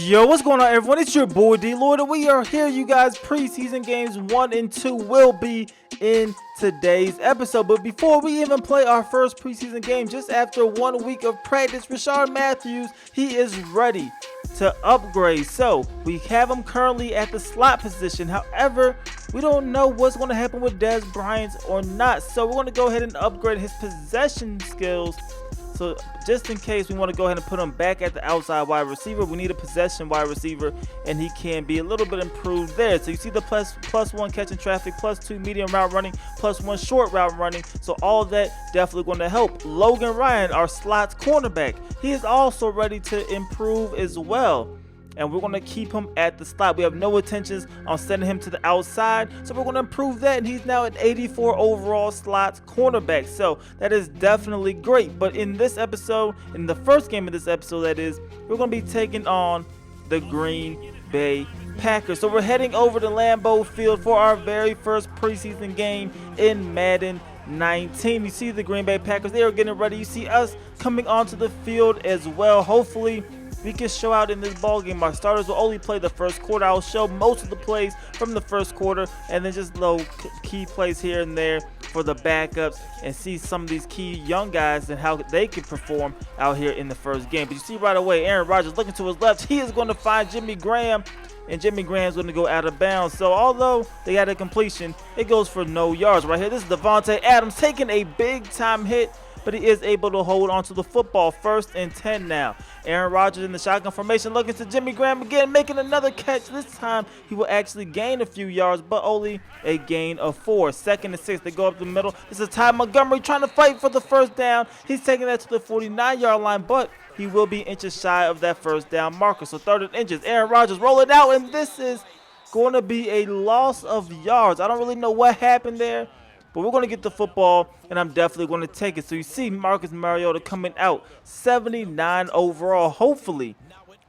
Yo, what's going on, everyone? It's your boy DLloyd, and we are here, you guys. Preseason games 1 and 2 will be in today's episode. But before we even play our first preseason game, just after 1 week of practice, Rashard Matthews, he is ready to upgrade. So we have him currently at the slot position. However, we don't know what's going to happen with Dez Bryant or not. So we're going to go ahead and upgrade his possession skills. So just in case we want to go ahead and put him back at the outside wide receiver, we need a possession wide receiver, and he can be a little bit improved there. So you see the plus 1 catching traffic, plus 2 medium route running, plus 1 short route running. So all of that definitely going to help. Logan Ryan, our slot cornerback, he is also ready to improve as well. And we're going to keep him at the slot. We have no intentions on sending him to the outside. So we're going to improve that. And he's now an 84 overall slot cornerback. So that is definitely great. But in this episode, in the first game of this episode, that is, we're going to be taking on the Green Bay Packers. So we're heading over to Lambeau Field for our very first preseason game in Madden 19. You see the Green Bay Packers. They are getting ready. You see us coming onto the field as well. Hopefully we can show out in this ball game. Our starters will only play the first quarter. I'll show most of the plays from the first quarter, and then just little key plays here and there for the backups, and see some of these key young guys and how they can perform out here in the first game. But you see right away, Aaron Rodgers looking to his left. He is going to find Jimmy Graham, and Jimmy Graham's going to go out of bounds. So although they had a completion, it goes for no yards right here. This is Devontae Adams taking a big-time hit, but he is able to hold on to the football. 1st and 10 now. Aaron Rodgers in the shotgun formation, looking to Jimmy Graham again, making another catch. This time he will actually gain a few yards, but only a gain of 4. 2nd and 6, they go up the middle. This is Ty Montgomery trying to fight for the first down. He's taking that to the 49-yard line, but he will be inches shy of that first down marker. So 3rd and inches, Aaron Rodgers rolling out, and this is going to be a loss of yards. I don't really know what happened there, but we're going to get the football, and I'm definitely going to take it. So you see Marcus Mariota coming out, 79 overall. Hopefully,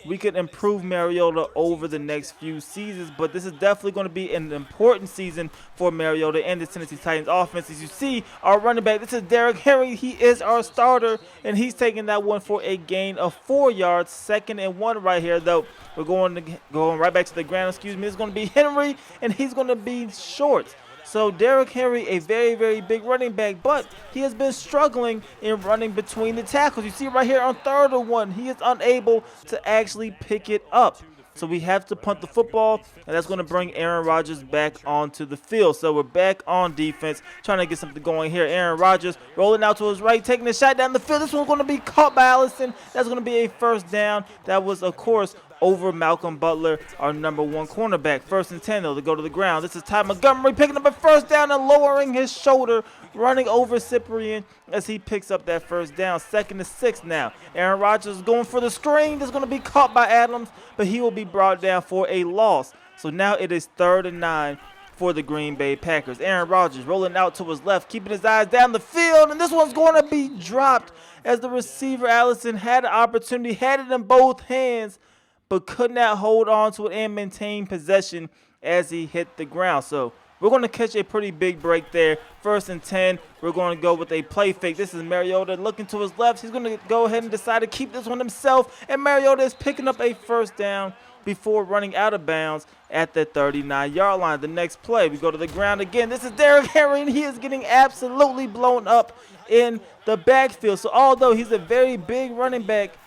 we could improve Mariota over the next few seasons, but this is definitely going to be an important season for Mariota and the Tennessee Titans offense. As you see, our running back, this is Derrick Henry. He is our starter, and he's taking that one for a gain of 4 yards. 2nd and 1 right here, though. We're going right back to the ground. Excuse me. It's going to be Henry, and he's going to be short. So Derrick Henry, a very, very big running back, but he has been struggling in running between the tackles. You see right here on 3rd and 1, he is unable to actually pick it up. So we have to punt the football, and that's going to bring Aaron Rodgers back onto the field. So we're back on defense, trying to get something going here. Aaron Rodgers rolling out to his right, taking a shot down the field. This one's going to be caught by Allison. That's going to be a first down. That was, of course, over Malcolm Butler, our number 1 cornerback. 1st and 10, though, to go to the ground. This is Ty Montgomery picking up a first down and lowering his shoulder, running over Cyprian as he picks up that first down. 2nd and 6 now. Aaron Rodgers is going for the screen. That's going to be caught by Adams, but he will be brought down for a loss. So now it is 3rd and 9 for the Green Bay Packers. Aaron Rodgers rolling out to his left, keeping his eyes down the field, and this one's going to be dropped as the receiver Allison had an opportunity, had it in both hands, but could not hold on to it and maintain possession as he hit the ground. So we're going to catch a pretty big break there. 1st and 10, we're going to go with a play fake. This is Mariota looking to his left. He's going to go ahead and decide to keep this one himself, and Mariota is picking up a first down before running out of bounds at the 39-yard line. The next play, we go to the ground again. This is Derrick Henry, and he is getting absolutely blown up in the backfield. So although he's a very big running back,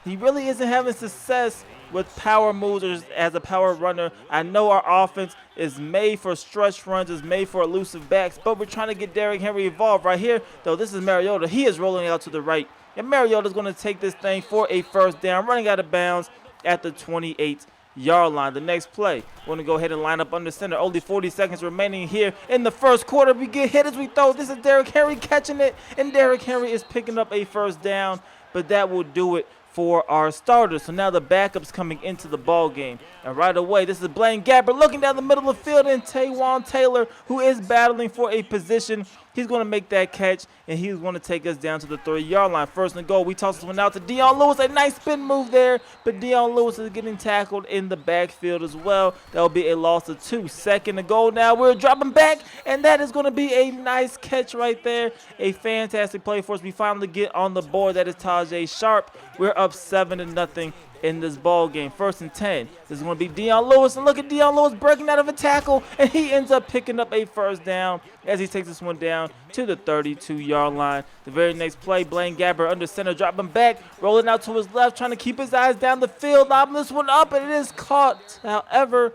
he really isn't having success with power moves or as a power runner. I know our offense is made for stretch runs, is made for elusive backs, but we're trying to get Derrick Henry involved right here. Though this is Mariota. He is rolling out to the right, and Mariota is going to take this thing for a first down, running out of bounds at the 28-yard line. The next play, we're going to go ahead and line up under center. Only 40 seconds remaining here in the first quarter. We get hit as we throw. This is Derrick Henry catching it, and Derrick Henry is picking up a first down, but that will do it for our starters. So now the backups coming into the ball game. And right away, this is Blaine Gabbert looking down the middle of the field, and Taywan Taylor, who is battling for a position. He's going to make that catch, and he's going to take us down to the 3-yard line. 1st and goal. We toss this one out to Dion Lewis. A nice spin move there, but Dion Lewis is getting tackled in the backfield as well. That will be a loss of 2. 2nd and goal now. We're dropping back, and that is going to be a nice catch right there. A fantastic play for us. We finally get on the board. That is Tajae Sharpe. We're up 7-0 in this ball game. 1st and 10. This is going to be Dion Lewis, and look at Dion Lewis breaking out of a tackle, and he ends up picking up a first down as he takes this one down to the 32-yard line. The very next play, Blaine Gabbert under center, dropping back, rolling out to his left, trying to keep his eyes down the field, lobbing this one up, and it is caught. However,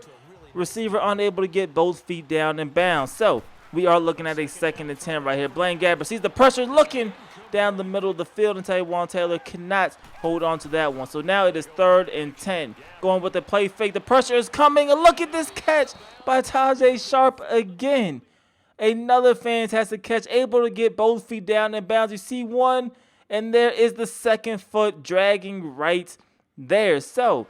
receiver unable to get both feet down and bounds. So we are looking at a 2nd and 10 right here. Blaine Gabbert sees the pressure, looking down the middle of the field, and Tajae Taylor cannot hold on to that one. So now it is 3rd and 10. Going with the play fake. The pressure is coming, and look at this catch by Tajae Sharpe again. Another fantastic catch, able to get both feet down and bounds. You see one, and there is the 2nd foot dragging right there. So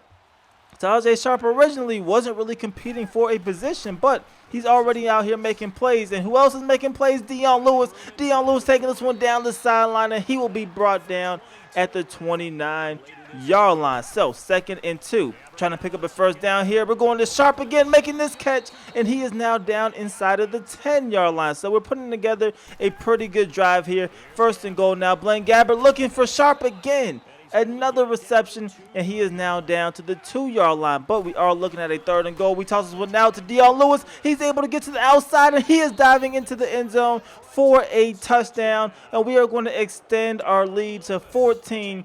Tajae Sharpe originally wasn't really competing for a position, but he's already out here making plays. And who else is making plays? Dion Lewis. Dion Lewis taking this one down the sideline, and he will be brought down at the 29-yard line. So 2nd and 2. Trying to pick up a first down here. We're going to Sharpe again, making this catch, and he is now down inside of the 10-yard line. So we're putting together a pretty good drive here. 1st and goal now. Blaine Gabbert looking for Sharpe again. Another reception, and he is now down to the 2-yard line. But we are looking at a 3rd and goal. We toss this one out to Dion Lewis. He's able to get to the outside, and he is diving into the end zone for a touchdown. And we are going to extend our lead to 14-0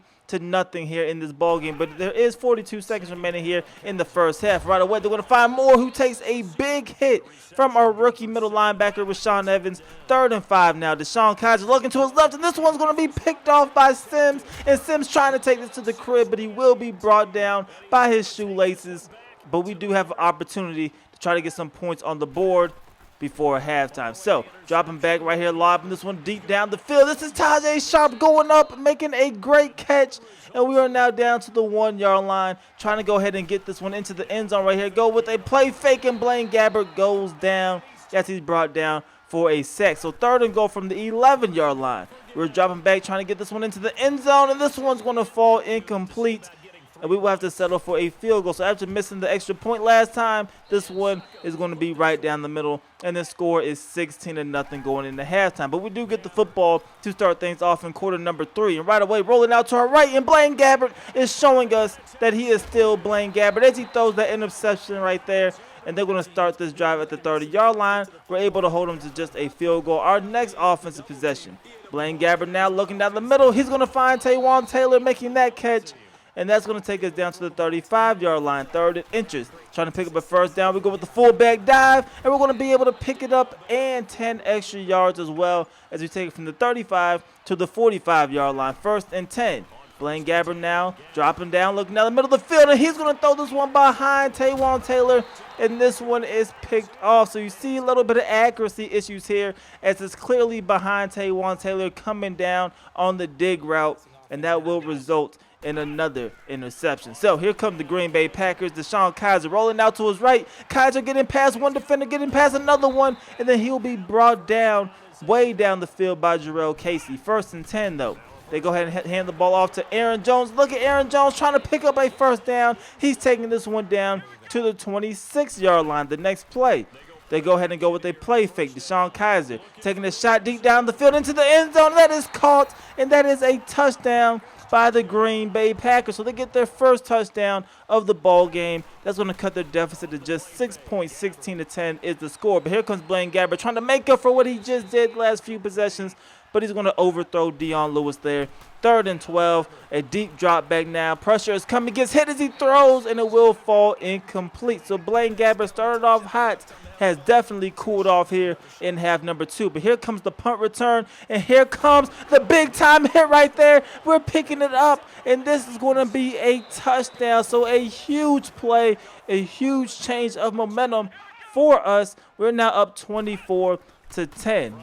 here in this ball game. But there is 42 seconds remaining here in the first half. Right away, they're going to find Moore, who takes a big hit from our rookie middle linebacker, Rashawn Evans. 3rd and 5 now. Deshaun Kaiser looking to his left, and this one's going to be picked off by Sims. And Sims trying to take this to the crib, but he will be brought down by his shoelaces. But we do have an opportunity to try to get some points on the board before halftime. So dropping back right here, lobbing this one deep down the field. This is Tajae Sharpe going up, making a great catch, and we are now down to the 1-yard line, trying to go ahead and get this one into the end zone right here. Go with a play fake, and Blaine Gabbert goes down as he's brought down for a sack. So 3rd and goal from the 11-yard line. We're dropping back, trying to get this one into the end zone, and this one's going to fall incomplete, and we will have to settle for a field goal. So after missing the extra point last time, this one is going to be right down the middle, and the score is 16-0 going into halftime. But we do get the football to start things off in quarter number 3. And right away, rolling out to our right, and Blaine Gabbert is showing us that he is still Blaine Gabbert as he throws that interception right there. And they're going to start this drive at the 30-yard line. We're able to hold them to just a field goal. Our next offensive possession. Blaine Gabbert now looking down the middle. He's going to find Tajae Taylor making that catch. And that's going to take us down to the 35-yard line, 3rd and inches. Trying to pick up a first down. We go with the fullback dive, and we're going to be able to pick it up and 10 extra yards as well as we take it from the 35 to the 45-yard line. 1st and 10. Blaine Gabbert now dropping down, looking down the middle of the field, and he's going to throw this one behind Tajae Taylor, and this one is picked off. So you see a little bit of accuracy issues here as it's clearly behind Tajae Taylor coming down on the dig route, and that will result in another interception. So here come the Green Bay Packers. Deshaun Kaiser rolling out to his right. Kaiser getting past one defender, getting past another one, and then he'll be brought down way down the field by Jarrell Casey. 1st and 10 though. They go ahead and hand the ball off to Aaron Jones. Look at Aaron Jones trying to pick up a first down. He's taking this one down to the 26-yard line. The next play, they go ahead and go with a play fake. Deshaun Kaiser taking a shot deep down the field into the end zone. That is caught, and that is a touchdown by the Green Bay Packers. So they get their first touchdown of the ball game. That's going to cut their deficit to just 6.16-10 is the score. But here comes Blaine Gabbert trying to make up for what he just did the last few possessions, but he's going to overthrow Dion Lewis there. 3rd and 12, a deep drop back now. Pressure is coming, gets hit as he throws, and it will fall incomplete. So Blaine Gabbert started off hot, has definitely cooled off here in half number 2. But here comes the punt return, and here comes the big-time hit right there. We're picking it up, and this is going to be a touchdown. So a huge play, a huge change of momentum for us. We're now up 24-10.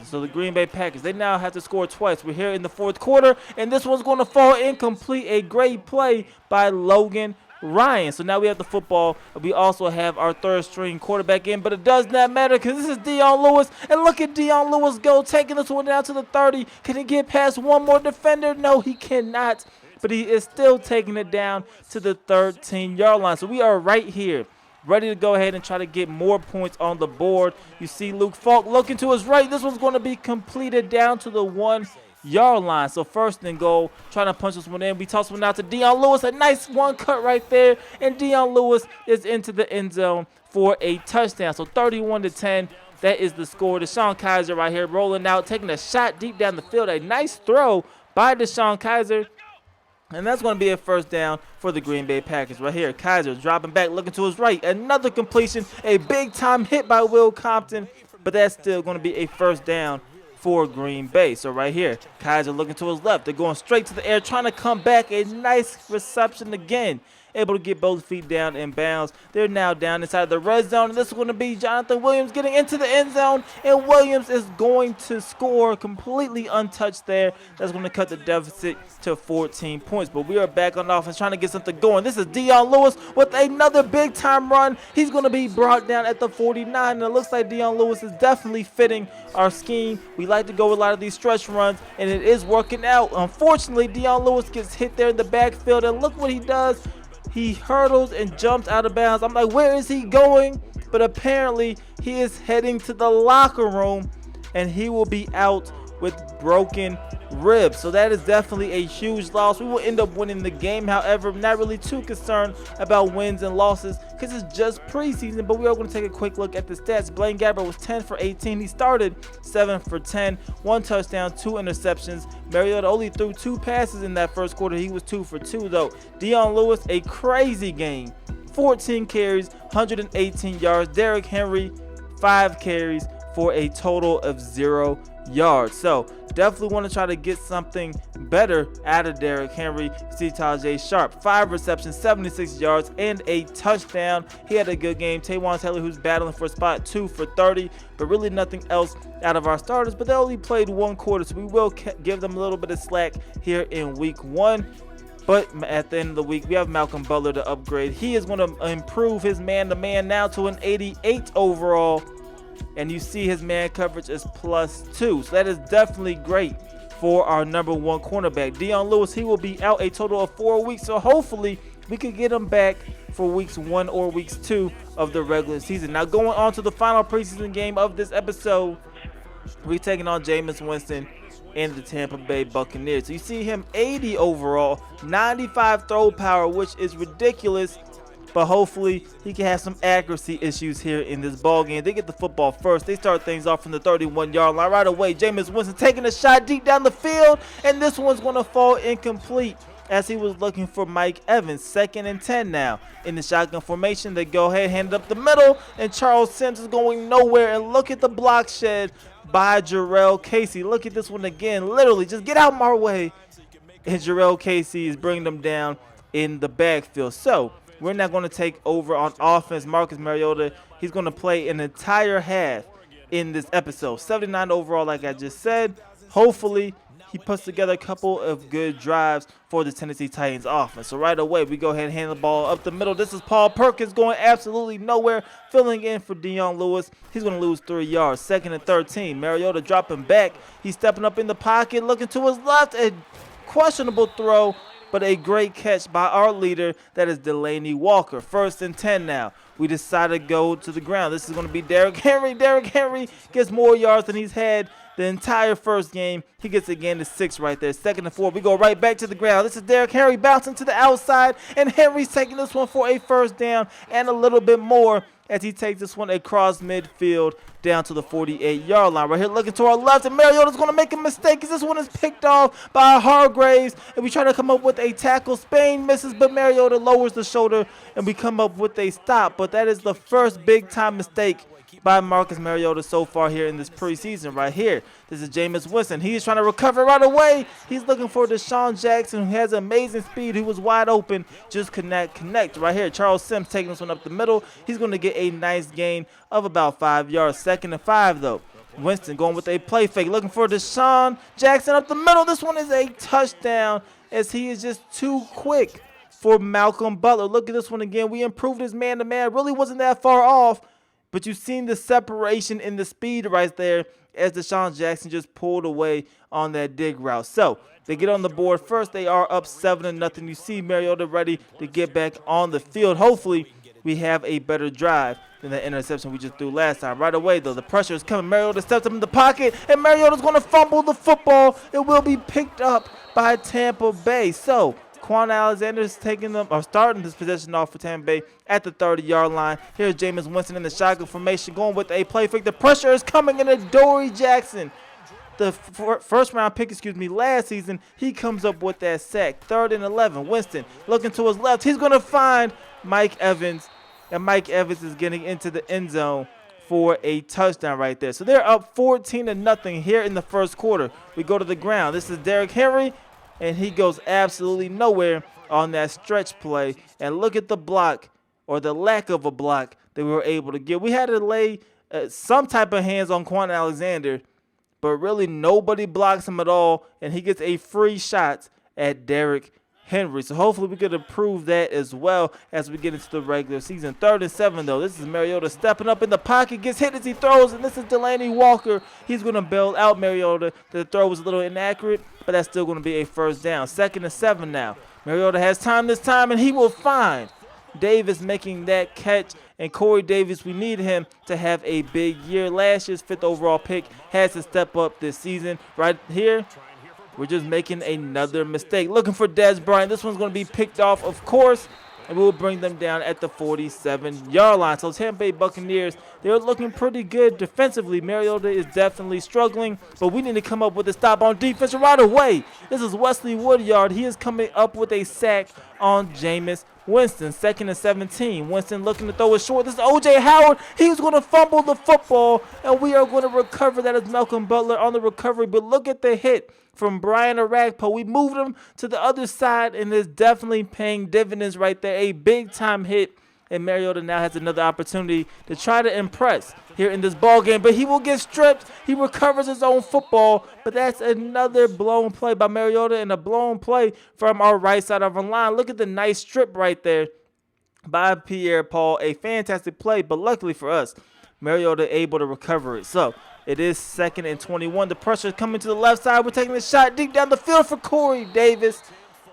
So the Green Bay Packers, they now have to score twice. We're here in the 4th quarter, and this one's going to fall incomplete. A great play by Logan Ryan. So now we have the football. We also have our 3rd string quarterback in, but it does not matter because this is Dion Lewis. And look at Dion Lewis go, taking this one down to the 30. Can he get past one more defender? No, he cannot. But he is still taking it down to the 13-yard line. So we are right here, ready to go ahead and try to get more points on the board. You see Luke Falk looking to his right. This one's going to be completed down to the 1 yard line. So first and goal, trying to punch this one in. We toss one out to Dion Lewis. A nice one cut right there. And Dion Lewis is into the end zone for a touchdown. So 31-10. That is the score. DeShone Kizer right here rolling out, taking a shot deep down the field. A nice throw by DeShone Kizer. And that's going to be a first down for the Green Bay Packers right here. Kizer dropping back, looking to his right. Another completion, a big-time hit by Will Compton. But that's still going to be a first down for Green Bay. So right here, Kizer looking to his left. They're going straight to the air, trying to come back. A nice reception again. Able to get both feet down in bounds. They're now down inside the red zone. And this is going to be Jonathan Williams getting into the end zone. And Williams is going to score completely untouched there. That's going to cut the deficit to 14 points. But we are back on offense trying to get something going. This is Dion Lewis with another big-time run. He's going to be brought down at the 49. And it looks like Dion Lewis is definitely fitting our scheme. We like to go with a lot of these stretch runs, and it is working out. Unfortunately, Dion Lewis gets hit there in the backfield. And look what he does. He hurdles and jumps out of bounds. I'm like, where is he going? But apparently, he is heading to the locker room, and he will be out with broken ribs. So that is definitely a huge loss. We will end up winning the game. However, I'm not really too concerned about wins and losses because it's just preseason. But we are going to take a quick look at the stats. Blaine Gabbert was 10 for 18. He started 7 for 10, 1 touchdown, 2 interceptions. Mariota only threw 2 passes in that first quarter. He was 2 for 2 though. Dion Lewis, a crazy game. 14 carries, 118 yards. Derrick Henry, 5 carries for a total of 0 yards. So definitely want to try to get something better out of Derrick Henry. You see Tajae Sharpe, 5 receptions, 76 yards, and a touchdown. He had a good game. Taywan Taylor, who's battling for a spot, 2 for 30, but really nothing else out of our starters. But they only played 1 quarter, so we will give them a little bit of slack here in week 1. But at the end of the week, we have Malcolm Butler to upgrade. He is going to improve his man-to-man now to an 88 overall. And you see his man coverage is +2. So that is definitely great for our number 1 cornerback. Dion Lewis, he will be out a total of 4 weeks. So hopefully we can get him back for weeks 1 or weeks 2 of the regular season. Now going on to the final preseason game of this episode, we're taking on Jameis Winston and the Tampa Bay Buccaneers. So you see him 80 overall, 95 throw power, which is ridiculous. But hopefully he can have some accuracy issues here in this ball game. They get the football first. They start things off from the 31-yard line right away. Jameis Winston taking a shot deep down the field, and this one's going to fall incomplete as he was looking for Mike Evans. 2nd and 10 now. In the shotgun formation, they go ahead, hand it up the middle, and Charles Sims is going nowhere. And look at the block shed by Jarrell Casey. Look at this one again. Literally, just get out of my way. And Jarrell Casey is bringing them down in the backfield. So we're not going to take over on offense. Marcus Mariota, he's going to play an entire half in this episode. 79 overall, like I just said. Hopefully, he puts together a couple of good drives for the Tennessee Titans offense. So right away, we go ahead and hand the ball up the middle. This is Paul Perkins going absolutely nowhere, filling in for Dion Lewis. He's going to lose 3 yards. 2nd and 13. Mariota dropping back. He's stepping up in the pocket, looking to his left. A questionable throw, but a great catch by our leader, that is Delaney Walker. 1st and 10 now. We decide to go to the ground. This is going to be Derrick Henry. Derrick Henry gets more yards than he's had the entire first game. He gets again to 6 right there. 2nd and 4. We go right back to the ground. This is Derrick Henry bouncing to the outside, and Henry's taking this one for a first down and a little bit more as he takes this one across midfield down to the 48-yard line. Right here looking to our left, and Mariota's going to make a mistake as this one is picked off by Hargraves, and we try to come up with a tackle. Spain misses, but Mariota lowers the shoulder, and we come up with a stop. But that is the first big-time mistake by Marcus Mariota so far here in this preseason right here. This is Jameis Winston. He's trying to recover right away. He's looking for DeSean Jackson, who has amazing speed, who was wide open. Just connect right here. Charles Sims taking this one up the middle. He's going to get a nice gain of about 5 yards. 2nd and 5, though. Winston going with a play fake, looking for DeSean Jackson up the middle. This one is a touchdown as he is just too quick for Malcolm Butler. Look at this one again. We improved his man-to-man. Really wasn't that far off. But you've seen the separation in the speed right there as DeSean Jackson just pulled away on that dig route. So they get on the board first. They are up 7-0. You see Mariota ready to get back on the field. Hopefully we have a better drive than the interception we just threw last time. Right away, though, the pressure is coming. Mariota steps up in the pocket, and Mariota's going to fumble the football. It will be picked up by Tampa Bay. So Quan Alexander is starting this possession off for Tampa Bay at the 30-yard line. Here's Jameis Winston in the shotgun formation, going with a play fake. The pressure is coming in. Adoree Jackson, the first-round pick, last season, he comes up with that sack. 3rd and 11. Winston looking to his left. He's going to find Mike Evans, and Mike Evans is getting into the end zone for a touchdown right there. So they're up 14-0 here in the first quarter. We go to the ground. This is Derrick Henry, and he goes absolutely nowhere on that stretch play. And look at the block, or the lack of a block, that we were able to get. We had to lay some type of hands on Quan Alexander, but really nobody blocks him at all, and he gets a free shot at Derrick Henry. So hopefully we could improve that as well as we get into the regular season. 3rd and 7, though. This is Mariota stepping up in the pocket, gets hit as he throws, and this is Delanie Walker. He's going to bail out Mariota. The throw was a little inaccurate, but that's still going to be a first down. 2nd and 7 now. Mariota has time this time, and he will find Davis making that catch. And Corey Davis, we need him to have a big year. Last year's 5th overall pick has to step up this season. Right here, we're just making another mistake. Looking for Dez Bryant. This one's going to be picked off, of course, and we'll bring them down at the 47-yard line. So Tampa Bay Buccaneers, they're looking pretty good defensively. Mariota is definitely struggling, but we need to come up with a stop on defense right away. This is Wesley Woodyard. He is coming up with a sack on Jameis Winston. 2nd and 17. Winston looking to throw it short. This is O.J. Howard. He's going to fumble the football, and we are going to recover that as Malcolm Butler on the recovery. But look at the hit from Brian Orakpo. We moved him to the other side, and it's definitely paying dividends right there. A big-time hit, and Mariota now has another opportunity to try to impress here in this ball game, but he will get stripped. He recovers his own football, but that's another blown play by Mariota and a blown play from our right side of our line. Look at the nice strip right there by Pierre-Paul. A fantastic play, but luckily for us, Mariota able to recover it. So it is 2nd and 21. The pressure is coming to the left side. We're taking the shot deep down the field for Corey Davis,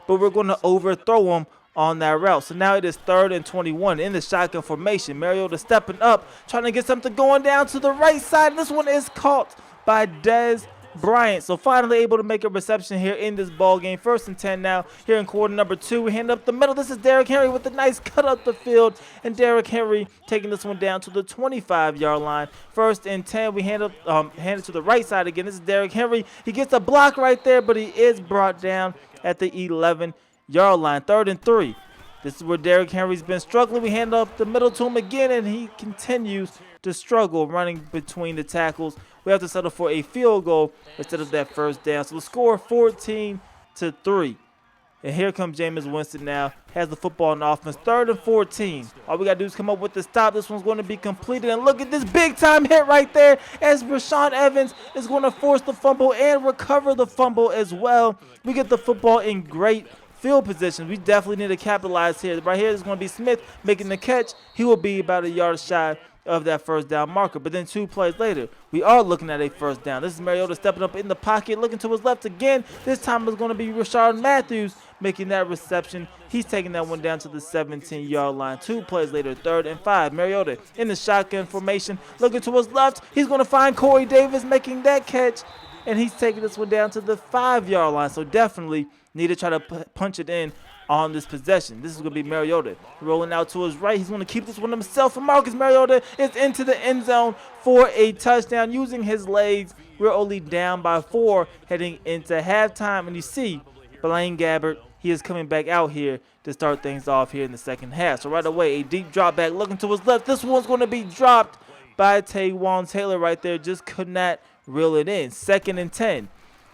but we're going to overthrow him on that route. So now it is 3rd and 21 in the shotgun formation. Mariota stepping up, trying to get something going down to the right side. This one is caught by Dez Bryant. So finally able to make a reception here in this ball game. 1st and 10 now here in quarter number 2. We hand up the middle. This is Derrick Henry with a nice cut up the field, and Derrick Henry taking this one down to the 25-yard line. 1st and 10. We hand it to the right side again. This is Derrick Henry. He gets a block right there, but he is brought down at the 11-yard line. 3rd and 3. This is where Derrick Henry's been struggling. We hand up the middle to him again, and he continues to struggle running between the tackles. We have to settle for a field goal instead of that first down. So the score 14-3. And here comes Jameis Winston now. Has the football in offense. 3rd and 14. All we got to do is come up with the stop. This one's going to be completed. And look at this big-time hit right there as Rashaan Evans is going to force the fumble and recover the fumble as well. We get the football in great field position. We definitely need to capitalize here. Right here is going to be Smith making the catch. He will be about a yard shy of that first down marker. But then 2 plays later, we are looking at a first down. This is Mariota stepping up in the pocket, looking to his left again. This time it's going to be Rashard Matthews making that reception. He's taking that one down to the 17-yard line. 2 plays later, 3rd and 5. Mariota in the shotgun formation, looking to his left. He's going to find Corey Davis making that catch, and he's taking this one down to the 5-yard line. So definitely need to try to punch it in on this possession. This is going to be Mariota rolling out to his right. He's going to keep this one himself, and Marcus Mariota is into the end zone for a touchdown using his legs. We're only down by 4 heading into halftime, and you see Blaine Gabbert, he is coming back out here to start things off here in the second half. So right away, a deep drop back looking to his left. This one's going to be dropped by Taywan Taylor right there. Just could not reel it in. 2nd and 10.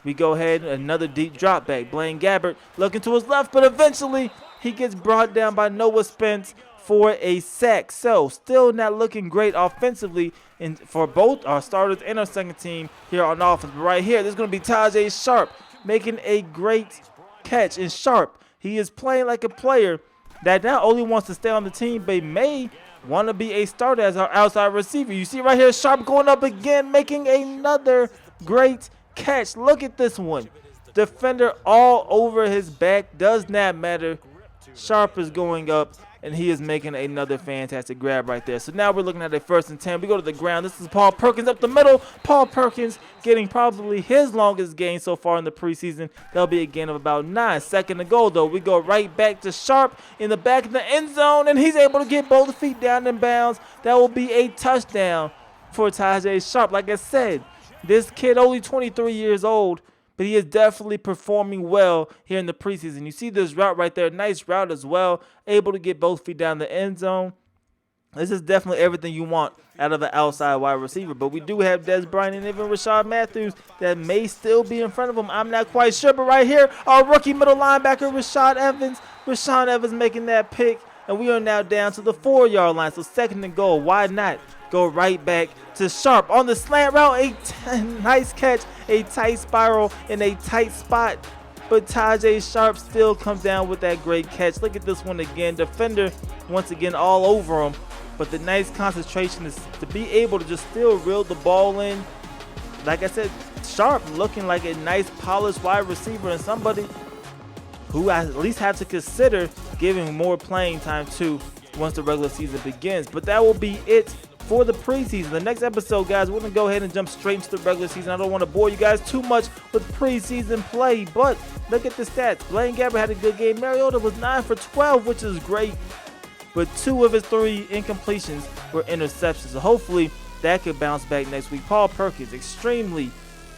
We go ahead, another deep drop back. Blaine Gabbert looking to his left, but eventually he gets brought down by Noah Spence for a sack. So still not looking great offensively for both our starters and our second team here on offense. But right here, there's going to be Tajae Sharpe making a great catch. And Sharpe, he is playing like a player that not only wants to stay on the team, but may want to be a starter as our outside receiver. You see right here, Sharpe going up again, making another great catch. Look at this one. Defender all over his back. Does not matter. Sharpe is going up and he is making another fantastic grab right there. So now we're looking at a 1st and 10. We go to the ground. This is Paul Perkins up the middle. Paul Perkins getting probably his longest gain so far in the preseason. That'll be a gain of about 9. 2nd to go, though. We go right back to Sharpe in the back of the end zone, and he's able to get both feet down in bounds. That will be a touchdown for Tajae Sharpe. Like I said, this kid only 23 years old, but he is definitely performing well here in the preseason. You see this route right there, nice route as well, able to get both feet down the end zone. This is definitely everything you want out of an outside wide receiver. But we do have Dez Bryant and even Rashad Matthews that may still be in front of him. I'm not quite sure, but right here, our rookie middle linebacker, Rashaan Evans. Rashaan Evans making that pick, and we are now down to the 4-yard line. So 2nd and goal. Why not go right back to Sharpe on the slant route? A nice catch, a tight spiral in a tight spot. But Tajae Sharpe still comes down with that great catch. Look at this one again. Defender once again all over him. But the nice concentration is to be able to just still reel the ball in. Like I said, Sharpe looking like a nice polished wide receiver and somebody who I at least have to consider giving more playing time to once the regular season begins. But that will be it for the preseason. The next episode, guys, we're going to go ahead and jump straight into the regular season. I don't want to bore you guys too much with preseason play, but look at the stats. Blaine Gabbert had a good game. Mariota was 9 for 12, which is great, but 2 of his 3 incompletions were interceptions. So hopefully that could bounce back next week. Paul Perkins, extremely,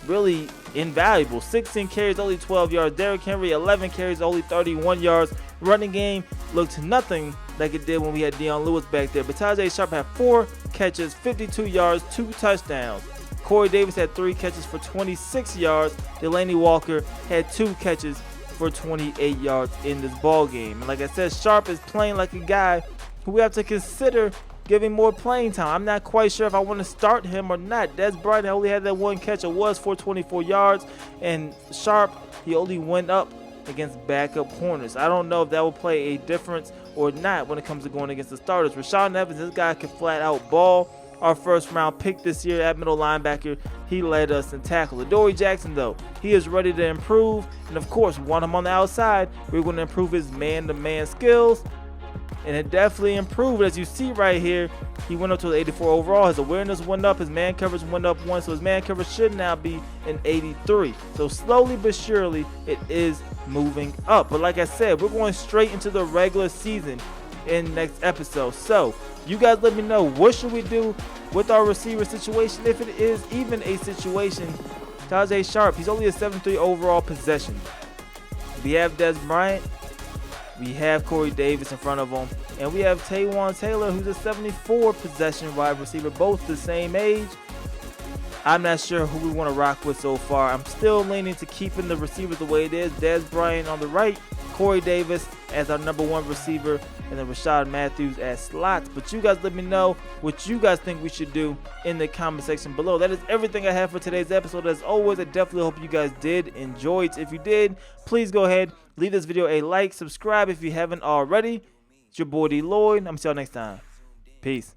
really invaluable. 16 carries, only 12 yards. Derrick Henry, 11 carries, only 31 yards. Running game looked nothing like it did when we had Dion Lewis back there. But Tajae Sharpe had 4 catches, 52 yards, 2 touchdowns. Corey Davis had 3 catches for 26 yards. Delanie Walker had 2 catches for 28 yards in this ball game. And like I said, Sharpe is playing like a guy who we have to consider giving more playing time. I'm not quite sure if I want to start him or not. Dez Bryant only had that 1 catch. It was for 24 yards. And Sharpe, he only went up against backup corners. I don't know if that will play a difference or not when it comes to going against the starters. Rashaan Evans, this guy can flat out ball. Our 1st round pick this year at middle linebacker, he led us in tackle. Adoree Jackson, though, he is ready to improve. And of course, want him on the outside. We're going to improve his man-to-man skills. And it definitely improved, as you see right here. He went up to the 84 overall. His awareness went up. His man coverage went up 1. So his man coverage should now be an 83. So slowly but surely, it is moving up. But like I said, we're going straight into the regular season in next episode. So you guys let me know, what should we do with our receiver situation, if it is even a situation. Tajae Sharpe, he's only a 7-3 overall possession. We have Dez Bryant. We have Corey Davis in front of him. And we have Taywan Taylor, who's a 74 possession wide receiver, both the same age. I'm not sure who we want to rock with so far. I'm still leaning to keeping the receivers the way it is. Dez Bryant on the right, Corey Davis as our number 1 receiver, and then Rashad Matthews as slots. But you guys let me know what you guys think we should do in the comment section below. That is everything I have for today's episode. As always, I definitely hope you guys did enjoy it. If you did, please go ahead, leave this video a like, subscribe if you haven't already. It's your boy D Lloyd. I'm see y'all next time. Peace.